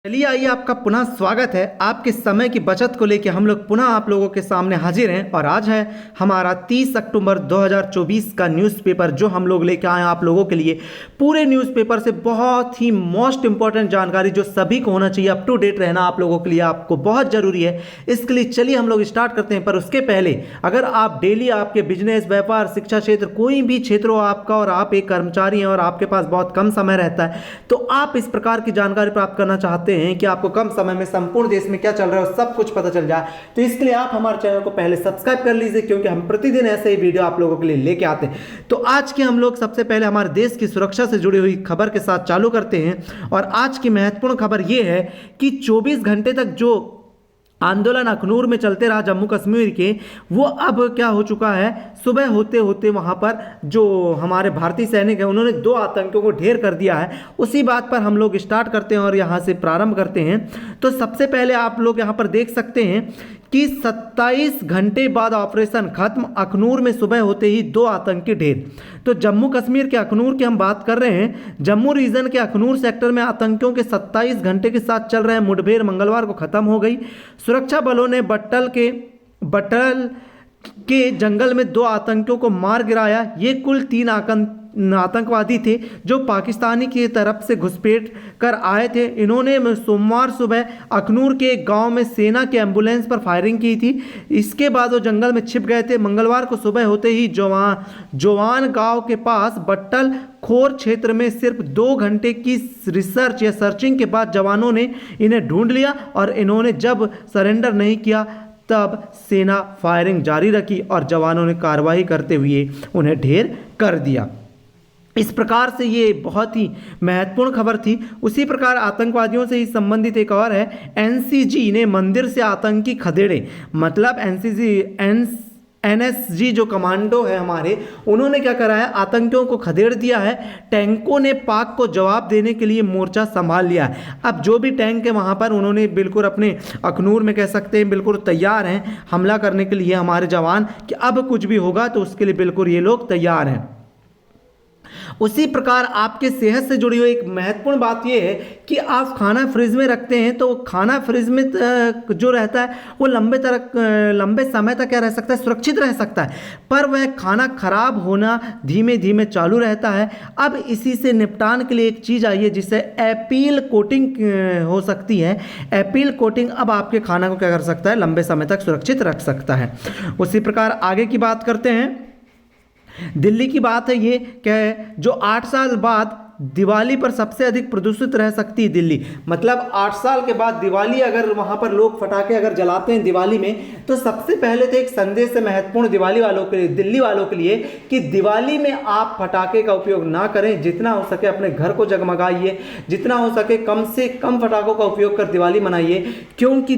चलिए आइए, आपका पुनः स्वागत है। आपके समय की बचत को लेकर हम लोग पुनः आप लोगों के सामने हाजिर हैं और आज है हमारा 30 अक्टूबर 2024 का न्यूज़पेपर, जो हम लोग लेकर आए हैं आप लोगों के लिए। पूरे न्यूज़पेपर से बहुत ही मोस्ट इंपॉर्टेंट जानकारी जो सभी को होना चाहिए, अप टू डेट रहना आप लोगों के लिए आपको बहुत ज़रूरी है। इसके लिए चलिए हम लोग स्टार्ट करते हैं। पर उसके पहले अगर आप डेली आपके बिजनेस, व्यापार, शिक्षा क्षेत्र, कोई भी क्षेत्र हो आपका और आप एक कर्मचारी हैं और आपके पास बहुत कम समय रहता है, तो आप इस प्रकार की जानकारी प्राप्त करना चाहते हैं कि आपको कम समय में संपूर्ण देश में क्या चल रहा है और सब कुछ पता चल जाए, तो इसके लिए आप हमारे चैनल को पहले सब्सक्राइब कर लीजिए, क्योंकि हम प्रतिदिन ऐसे ही वीडियो आप लोगों के लिए लेके आते हैं। तो आज के हम लोग सबसे पहले हमारे देश की सुरक्षा से जुड़ी हुई खबर के साथ चालू करते हैं। और आज की महत्वपूर्ण खबर यह है कि 24 घंटे तक जो आंदोलन अखनूर में चलते रहा जम्मू कश्मीर के, वो अब क्या हो चुका है, सुबह होते होते वहाँ पर जो हमारे भारतीय सैनिक हैं उन्होंने 2 आतंकियों को ढेर कर दिया है। उसी बात पर हम लोग स्टार्ट करते हैं और यहाँ से प्रारंभ करते हैं। तो सबसे पहले आप लोग यहाँ पर देख सकते हैं कि 27 घंटे बाद ऑपरेशन खत्म, अखनूर में सुबह होते ही 2 आतंकी ढेर। तो जम्मू कश्मीर के अखनूर की हम बात कर रहे हैं। जम्मू रीजन के अखनूर सेक्टर में आतंकियों के 27 घंटे के साथ चल रहे मुठभेड़ मंगलवार को खत्म हो गई। सुरक्षा बलों ने बट्टल के जंगल में 2 आतंकियों को मार गिराया। ये कुल 3 आतंकवादी थे जो पाकिस्तानी की तरफ से घुसपैठ कर आए थे। इन्होंने सोमवार सुबह अखनूर के एक गांव में सेना के एम्बुलेंस पर फायरिंग की थी। इसके बाद वो जंगल में छिप गए थे। मंगलवार को सुबह होते ही जवान गांव के पास बट्टल खोर क्षेत्र में सिर्फ 2 घंटे की रिसर्च या सर्चिंग के बाद जवानों ने इन्हें ढूंढ लिया और इन्होंने जब सरेंडर नहीं किया तब सेना फायरिंग जारी रखी और जवानों ने कार्रवाई करते हुए उन्हें ढेर कर दिया। इस प्रकार से ये बहुत ही महत्वपूर्ण खबर थी। उसी प्रकार आतंकवादियों से ही संबंधित एक और है। एनसीजी ने मंदिर से आतंकी खदेड़े, मतलब एनएसजी जो कमांडो है हमारे, उन्होंने क्या करा है, आतंकियों को खदेड़ दिया है। टैंकों ने पाक को जवाब देने के लिए मोर्चा संभाल लिया है। अब जो भी टैंक है वहाँ पर उन्होंने बिल्कुल अपने अखनूर में कह सकते हैं बिल्कुल तैयार हैं हमला करने के लिए हमारे जवान, कि अब कुछ भी होगा तो उसके लिए बिल्कुल ये लोग तैयार हैं। उसी प्रकार आपके सेहत से जुड़ी हुई एक महत्वपूर्ण बात यह है कि आप खाना फ्रिज में रखते हैं तो खाना फ्रिज में जो रहता है वो लंबे समय तक क्या रह सकता है, सुरक्षित रह सकता है, पर वह खाना खराब होना धीमे धीमे चालू रहता है। अब इसी से निपटान के लिए एक चीज़ आई है जिससे एपील कोटिंग हो सकती है। एपील कोटिंग अब आपके खाना को क्या कर सकता है, लंबे समय तक सुरक्षित रख सकता है। उसी प्रकार आगे की बात करते हैं। दिल्ली की बात है ये क्या है, जो 8 साल बाद दिवाली पर सबसे अधिक प्रदूषित रह सकती है दिल्ली। मतलब 8 साल के बाद दिवाली, अगर वहां पर लोग पटाखे अगर जलाते हैं दिवाली में, तो सबसे पहले तो एक संदेश है महत्वपूर्ण दिवाली वालों के लिए, दिल्ली वालों के लिए, कि दिवाली में आप पटाखे का उपयोग ना करें। जितना हो सके अपने घर को जगमगाइए, जितना हो सके कम से कम पटाखों का उपयोग कर दिवाली मनाइए, क्योंकि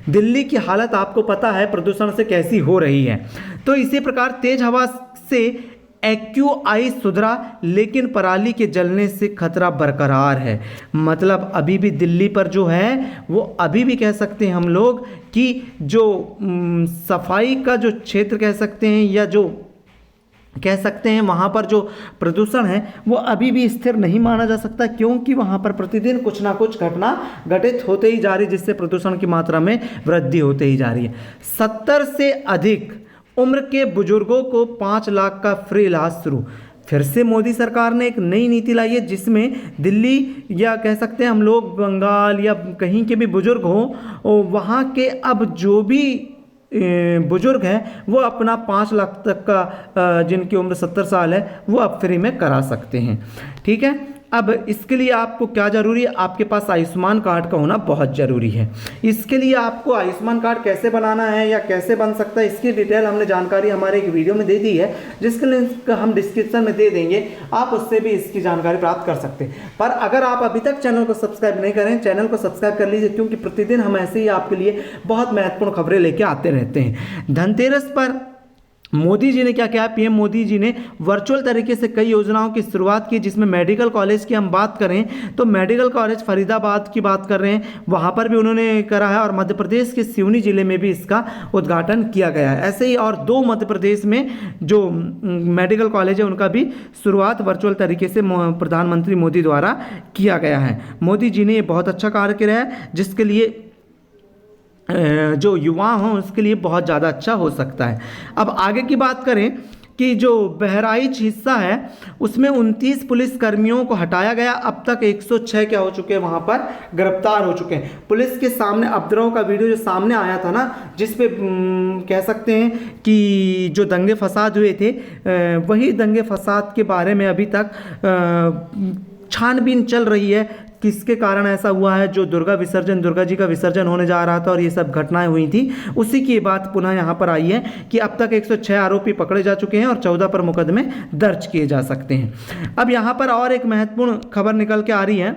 दिल्ली की हालत आपको पता है प्रदूषण से कैसी हो रही है। तो इसी प्रकार तेज हवा से एक्यूआई सुधरा, लेकिन पराली के जलने से खतरा बरकरार है। मतलब अभी भी दिल्ली पर जो है वो अभी भी कह सकते हैं हम लोग कि जो सफाई का जो क्षेत्र कह सकते हैं या जो कह सकते हैं वहाँ पर जो प्रदूषण है वो अभी भी स्थिर नहीं माना जा सकता, क्योंकि वहाँ पर प्रतिदिन कुछ ना कुछ घटना घटित होते ही जा रही है, जिससे प्रदूषण की मात्रा में वृद्धि होते ही जा रही है। 70 से अधिक उम्र के बुजुर्गों को 5 लाख का फ्री इलाज शुरू। फिर से मोदी सरकार ने एक नई नीति लाई है जिसमें दिल्ली या कह सकते हैं हम लोग बंगाल या कहीं के भी बुजुर्ग हों, वहाँ के अब जो भी बुजुर्ग हैं वो अपना 5 लाख तक का जिनकी उम्र 70 साल है वो अब फ्री में करा सकते हैं। ठीक है। अब इसके लिए आपको क्या ज़रूरी है, आपके पास आयुष्मान कार्ड का होना बहुत ज़रूरी है। इसके लिए आपको आयुष्मान कार्ड कैसे बनाना है या कैसे बन सकता है, इसकी डिटेल हमने जानकारी हमारे एक वीडियो में दे दी है, जिसके लिंक हम डिस्क्रिप्शन में दे देंगे, आप उससे भी इसकी जानकारी प्राप्त कर सकते हैं। पर अगर आप अभी तक चैनल को सब्सक्राइब नहीं करें, चैनल को सब्सक्राइब कर लीजिए, क्योंकि प्रतिदिन हम ऐसे ही आपके लिए बहुत महत्वपूर्ण खबरें लेके आते रहते हैं। धनतेरस पर मोदी जी ने क्या किया, पीएम मोदी जी ने वर्चुअल तरीके से कई योजनाओं की शुरुआत की, जिसमें मेडिकल कॉलेज की हम बात करें तो मेडिकल कॉलेज फरीदाबाद की बात कर रहे हैं, वहाँ पर भी उन्होंने करा है, और मध्य प्रदेश के सिवनी जिले में भी इसका उद्घाटन किया गया है। ऐसे ही और 2 मध्य प्रदेश में जो मेडिकल कॉलेज है उनका भी शुरुआत वर्चुअल तरीके से प्रधानमंत्री मोदी द्वारा किया गया है। मोदी जी ने ये बहुत अच्छा कार्य किया है, जिसके लिए जो युवा हों उसके लिए बहुत ज़्यादा अच्छा हो सकता है। अब आगे की बात करें कि जो बहराइच हिस्सा है उसमें 29 पुलिस कर्मियों को हटाया गया। अब तक 106 क्या हो चुके हैं, वहाँ पर गिरफ्तार हो चुके हैं। पुलिस के सामने उपद्रव का वीडियो जो सामने आया था ना, जिस पे कह सकते हैं कि जो दंगे फसाद हुए थे, वही दंगे फसाद के बारे में अभी तक छानबीन चल रही है, किसके कारण ऐसा हुआ है। जो दुर्गा जी का विसर्जन होने जा रहा था और ये सब घटनाएं हुई थी, उसी की बात पुनः यहाँ पर आई है कि अब तक 106 आरोपी पकड़े जा चुके हैं और 14 पर मुकदमे दर्ज किए जा सकते हैं। अब यहाँ पर और एक महत्वपूर्ण खबर निकल के आ रही है।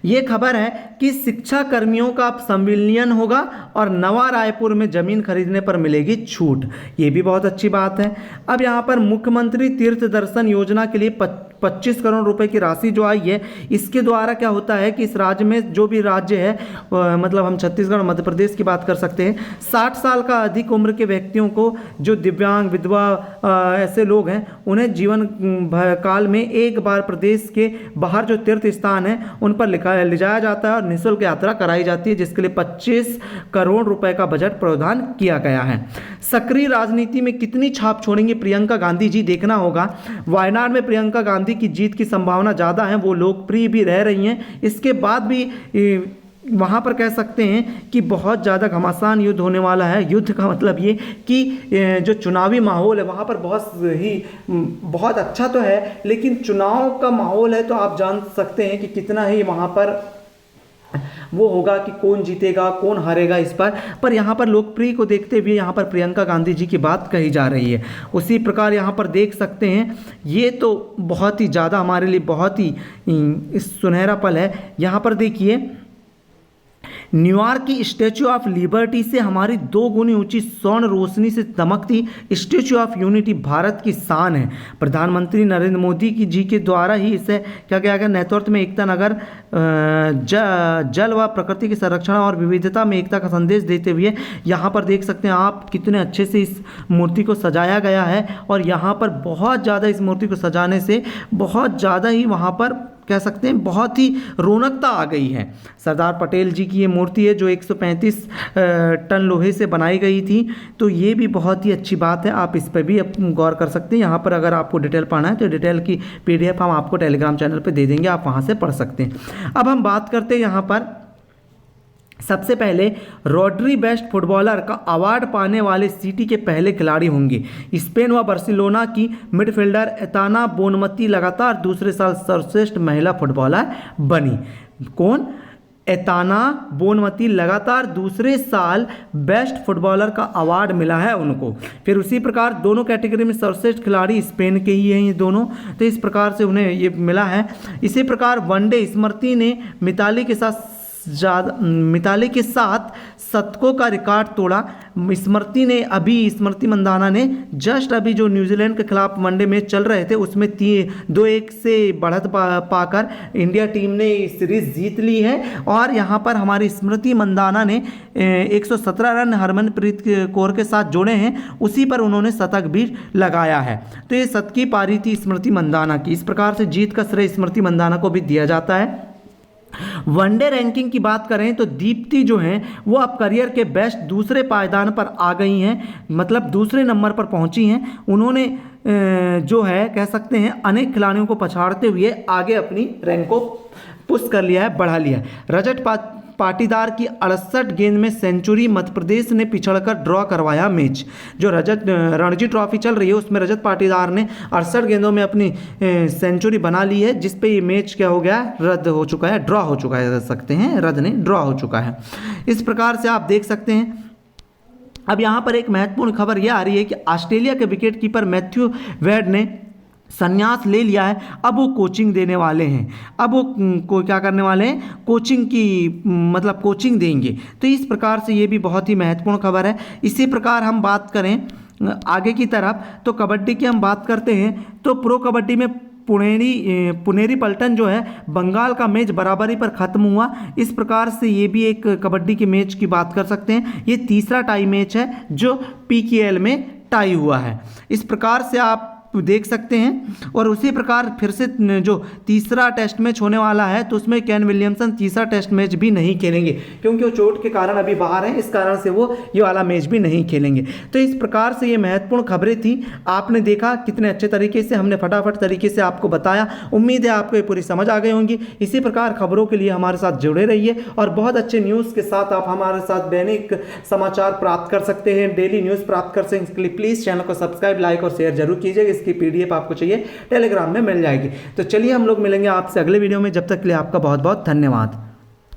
ये खबर है कि शिक्षा कर्मियों का अब संविलियन होगा और नवा रायपुर में जमीन खरीदने पर मिलेगी छूट। ये भी बहुत अच्छी बात है। अब यहाँ पर मुख्यमंत्री तीर्थ दर्शन योजना के लिए 25 करोड़ रुपए की राशि जो आई है, इसके द्वारा क्या होता है कि इस राज्य में जो भी राज्य है, मतलब हम छत्तीसगढ़ मध्य प्रदेश की बात कर सकते हैं, 60 साल का अधिक उम्र के व्यक्तियों को, जो दिव्यांग विधवा ऐसे लोग हैं, उन्हें जीवन काल में एक बार प्रदेश के बाहर जो तीर्थ स्थान है उन पर ले जाया जाता है और निःशुल्क यात्रा कराई जाती है, जिसके लिए 25 करोड़ रुपए का बजट प्रावधान किया गया है। सक्रिय राजनीति में कितनी छाप छोड़ेंगे प्रियंका गांधी जी, देखना होगा। वायनाड में प्रियंका गांधी की जीत की संभावना ज़्यादा है, वो लोकप्रिय भी रह रही हैं। इसके बाद भी वहाँ पर कह सकते हैं कि बहुत ज़्यादा घमासान युद्ध होने वाला है। युद्ध का मतलब ये कि जो चुनावी माहौल है वहाँ पर बहुत अच्छा तो है, लेकिन चुनाव का माहौल है तो आप जान सकते हैं कि कितना ही वहाँ पर वो होगा कि कौन जीतेगा कौन हारेगा इस पर यहाँ पर लोकप्रिय को देखते हुए यहाँ पर प्रियंका गांधी जी की बात कही जा रही है। उसी प्रकार यहाँ पर देख सकते हैं, ये तो बहुत ही ज़्यादा हमारे लिए बहुत ही सुनहरा पल है। यहाँ पर देखिए, न्यूयॉर्क की स्टैच्यू ऑफ लिबर्टी से हमारी 2 गुनी ऊंची स्वर्ण रोशनी से दमकती स्टैच्यू ऑफ यूनिटी भारत की शान है। प्रधानमंत्री नरेंद्र मोदी जी के द्वारा ही इसे क्या किया गया, नेतृत्व में एकता नगर जल व प्रकृति के संरक्षण और विविधता में एकता का संदेश देते हुए यहाँ पर देख सकते हैं आप कितने अच्छे से इस मूर्ति को सजाया गया है। और यहाँ पर बहुत ज़्यादा इस मूर्ति को सजाने से बहुत ज़्यादा ही वहाँ पर कह सकते हैं बहुत ही रौनकता आ गई है। सरदार पटेल जी की ये मूर्ति है जो 135 टन लोहे से बनाई गई थी, तो ये भी बहुत ही अच्छी बात है। आप इस पर भी गौर कर सकते हैं। यहाँ पर अगर आपको डिटेल पढ़ना है तो डिटेल की PDF हम आपको टेलीग्राम चैनल पर दे देंगे, आप वहाँ से पढ़ सकते हैं। अब हम बात करते हैं यहाँ पर सबसे पहले रॉड्री बेस्ट फुटबॉलर का अवार्ड पाने वाले सिटी के पहले खिलाड़ी होंगे। स्पेन व बार्सिलोना की मिडफील्डर एताना बोनमती लगातार दूसरे साल सर्वश्रेष्ठ महिला फुटबॉलर बनी। कौन? एताना बोनमती लगातार दूसरे साल बेस्ट फुटबॉलर का अवार्ड मिला है उनको। फिर उसी प्रकार दोनों कैटेगरी में सर्वश्रेष्ठ खिलाड़ी स्पेन के ही हैं ये दोनों, तो इस प्रकार से उन्हें ये मिला है। इसी प्रकार वनडे स्मृति ने मिताली के साथ शतकों का रिकॉर्ड तोड़ा। स्मृति मंदाना ने जस्ट अभी जो न्यूजीलैंड के खिलाफ वनडे मैच चल रहे थे उसमें 2-1 से बढ़त पाकर इंडिया टीम ने सीरीज जीत ली है। और यहाँ पर हमारी स्मृति मंदाना ने 117 रन हरमनप्रीत कौर के साथ जोड़े हैं, उसी पर उन्होंने शतक भी लगाया है। तो ये शतकीय पारी थी स्मृति मंदाना की। इस प्रकार से जीत का श्रेय स्मृति मंदाना को भी दिया जाता है। वनडे रैंकिंग की बात करें तो दीप्ति जो हैं वो अब करियर के बेस्ट दूसरे पायदान पर आ गई हैं, मतलब दूसरे नंबर पर पहुंची हैं। उन्होंने जो है कह सकते हैं अनेक खिलाड़ियों को पछाड़ते हुए आगे अपनी रैंक को पुश कर लिया है, बढ़ा लिया है। रजत पाटीदार की 68 गेंद में सेंचुरी, मध्य प्रदेश ने पिछड़कर ड्रॉ करवाया मैच। जो रणजी ट्रॉफी चल रही है उसमें रजत पाटीदार ने 68 गेंदों में अपनी सेंचुरी बना ली है, जिस पे ये मैच क्या हो गया, रद्द हो चुका है, ड्रॉ हो चुका है, कह सकते हैं रद्द नहीं ड्रॉ हो चुका है। इस प्रकार से आप देख सकते हैं। अब यहाँ पर एक महत्वपूर्ण खबर यह आ रही है कि ऑस्ट्रेलिया के विकेट कीपर मैथ्यू वेड ने संन्यास ले लिया है। अब वो कोचिंग देने वाले हैं, अब वो क्या करने वाले हैं, कोचिंग की कोचिंग देंगे। तो इस प्रकार से ये भी बहुत ही महत्वपूर्ण खबर है। इसी प्रकार हम बात करें आगे की तरफ, तो कबड्डी की हम बात करते हैं तो प्रो कबड्डी में पुनेरी पल्टन जो है बंगाल का मैच बराबरी पर खत्म हुआ। इस प्रकार से ये भी एक कबड्डी के मैच की बात कर सकते हैं। ये तीसरा टाई मैच है जो पीकेएल में टाई हुआ है। इस प्रकार से आप देख सकते हैं। और उसी प्रकार फिर से जो तीसरा टेस्ट मैच होने वाला है तो उसमें केन विलियमसन तीसरा टेस्ट मैच भी नहीं खेलेंगे, क्योंकि वो चोट के कारण अभी बाहर हैं, इस कारण से वो ये वाला मैच भी नहीं खेलेंगे। तो इस प्रकार से ये महत्वपूर्ण खबरें थी। आपने देखा कितने अच्छे तरीके से हमने फटाफट तरीके से आपको बताया। उम्मीद है आपको ये पूरी समझ आ गई होंगी। इसी प्रकार खबरों के लिए हमारे साथ जुड़े रहिए और बहुत अच्छे न्यूज़ के साथ आप हमारे साथ दैनिक समाचार प्राप्त कर सकते हैं, डेली न्यूज़ प्राप्त कर सकते हैं। इसके लिए प्लीज़ चैनल को सब्सक्राइब, लाइक और शेयर जरूर कीजिएगा। इसकी पीडीएफ आपको चाहिए टेलीग्राम में मिल जाएगी। तो चलिए हम लोग मिलेंगे आपसे अगले वीडियो में। जब तक के लिए आपका बहुत बहुत धन्यवाद।